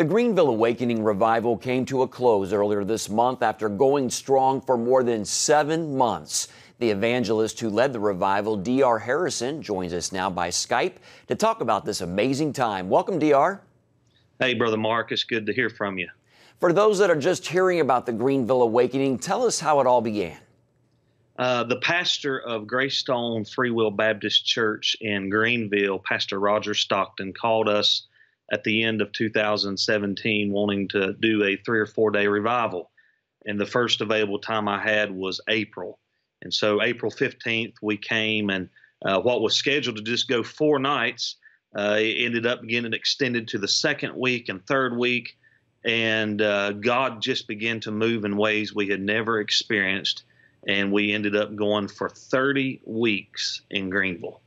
The Greenville Awakening revival came to a close earlier this month after going strong for more than 7 months. The evangelist who led the revival, D.R. Harrison, joins us now by Skype to talk about this amazing time. Welcome, D.R. Hey, Brother Mark, it's good to hear from you. For those that are just hearing about the Greenville Awakening, tell us how it all began. The pastor of Greystone Free Will Baptist Church in Greenville, Pastor Roger Stockton, called us at the end of 2017 wanting to do a 3 or 4 day revival. And the first available time I had was April. And so April 15th, we came, and what was scheduled to just go 4 nights, it ended up getting extended to the second week and third week. And God just began to move in ways we had never experienced. And we ended up going for 30 weeks in Greenville.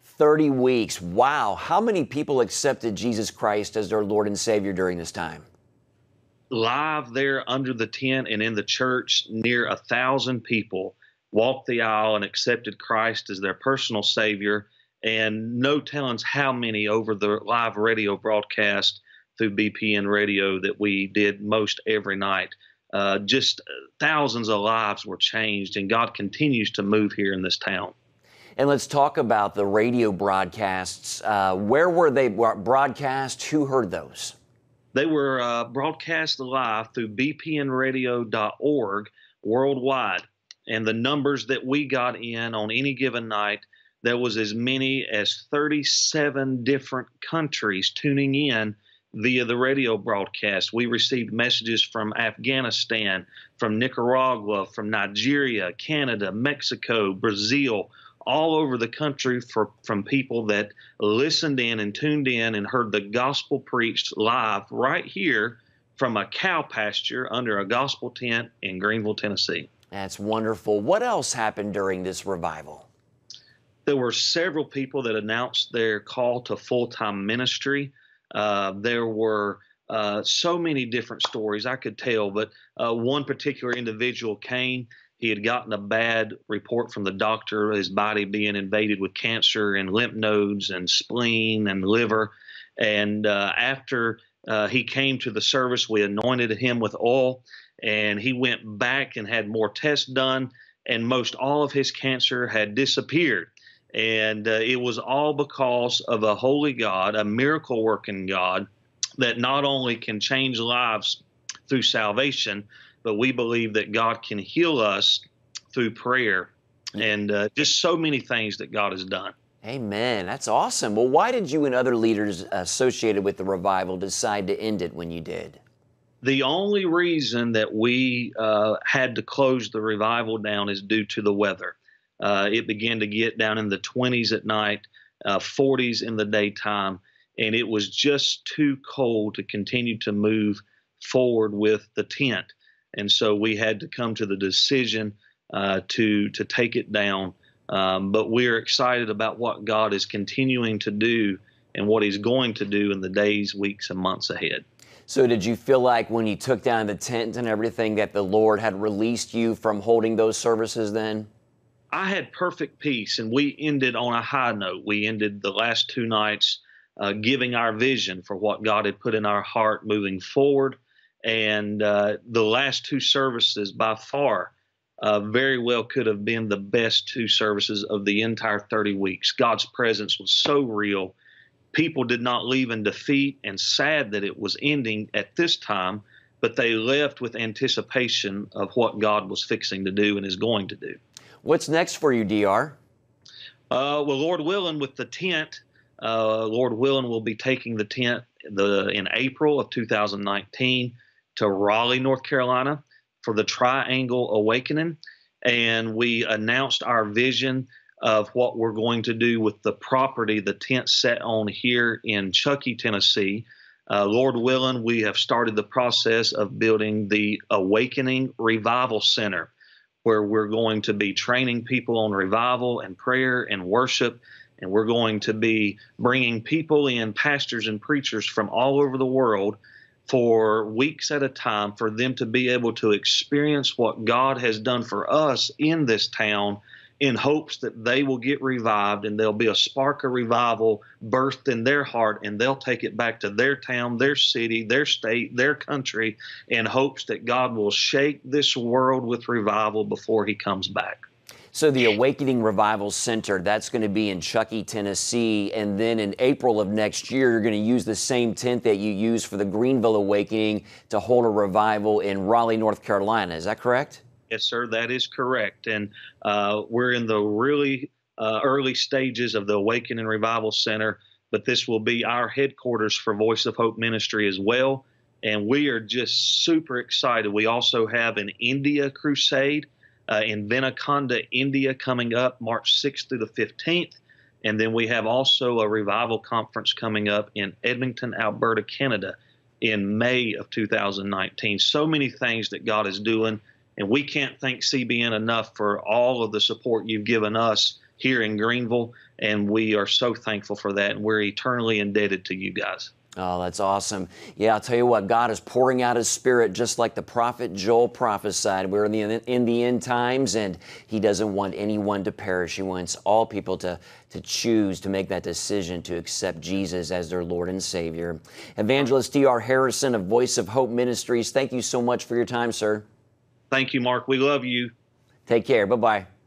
30 weeks. Wow. How many people accepted Jesus Christ as their Lord and Savior during this time? Live there under the tent and in the church, near 1,000 people walked the aisle and accepted Christ as their personal Savior. And no telling how many over the live radio broadcast through BPN radio that we did most every night. Just thousands of lives were changed, and God continues to move here in this town. And let's talk about the radio broadcasts. Where were they broadcast? Who heard those? They were broadcast live through bpnradio.org worldwide. And the numbers that we got in on any given night, there was as many as 37 different countries tuning in via the radio broadcast. We received messages from Afghanistan, from Nicaragua, from Nigeria, Canada, Mexico, Brazil, all over the country from people that listened in and tuned in and heard the gospel preached live right here from a cow pasture under a gospel tent in Greenville, Tennessee. That's wonderful. What else happened during this revival? There were several people that announced their call to full-time ministry. There were so many different stories I could tell, but one particular individual came. He had gotten a bad report from the doctor, his body being invaded with cancer and lymph nodes and spleen and liver. And after he came to the service, we anointed him with oil, and he went back and had more tests done, and most all of his cancer had disappeared. And it was all because of a holy God, a miracle-working God that not only can change lives through salvation, but we believe that God can heal us through prayer and just so many things that God has done. Amen. That's awesome. Well, why did you and other leaders associated with the revival decide to end it when you did? The only reason that we had to close the revival down is due to the weather. It began to get down in the 20s at night, 40s in the daytime, and it was just too cold to continue to move forward with the tent. And so we had to come to the decision to take it down. But we're excited about what God is continuing to do and what He's going to do in the days, weeks, and months ahead. So did you feel like when you took down the tent and everything that the Lord had released you from holding those services then? I had perfect peace, and we ended on a high note. We ended the last 2 nights giving our vision for what God had put in our heart moving forward. And the last 2 services by far very well could have been the best 2 services of the entire 30 weeks. God's presence was so real. People did not leave in defeat and sad that it was ending at this time, but they left with anticipation of what God was fixing to do and is going to do. What's next for you, D.R.? Well, Lord willing, with the tent, Lord willing, we'll be taking the tent in April of 2019 to Raleigh, North Carolina for the Triangle Awakening. And we announced our vision of what we're going to do with the property the tent set on here in Chuckey, Tennessee. Lord willing, we have started the process of building the Awakening Revival Center, where we're going to be training people on revival and prayer and worship. And we're going to be bringing people in, pastors and preachers from all over the world for weeks at a time, for them to be able to experience what God has done for us in this town in hopes that they will get revived and there'll be a spark of revival birthed in their heart, and they'll take it back to their town, their city, their state, their country, in hopes that God will shake this world with revival before he comes back. So the Awakening Revival Center, that's going to be in Chuckey, Tennessee, and then in April of next year, you're going to use the same tent that you used for the Greenville Awakening to hold a revival in Raleigh, North Carolina. Is that correct? Yes, sir, that is correct. And we're in the really early stages of the Awakening Revival Center, but this will be our headquarters for Voice of Hope Ministry as well. And we are just super excited. We also have an India crusade in Venaconda, India, coming up March 6th through the 15th. And then we have also a revival conference coming up in Edmonton, Alberta, Canada in May of 2019. So many things that God is doing. And we can't thank CBN enough for all of the support you've given us here in Greenville. And we are so thankful for that. And we're eternally indebted to you guys. Oh, that's awesome. Yeah, I'll tell you what, God is pouring out his Spirit just like the prophet Joel prophesied. We're in the end times, and he doesn't want anyone to perish. He wants all people to choose to make that decision to accept Jesus as their Lord and Savior. Evangelist D.R. Harrison of Voice of Hope Ministries, thank you so much for your time, sir. Thank you, Mark. We love you. Take care. Bye-bye.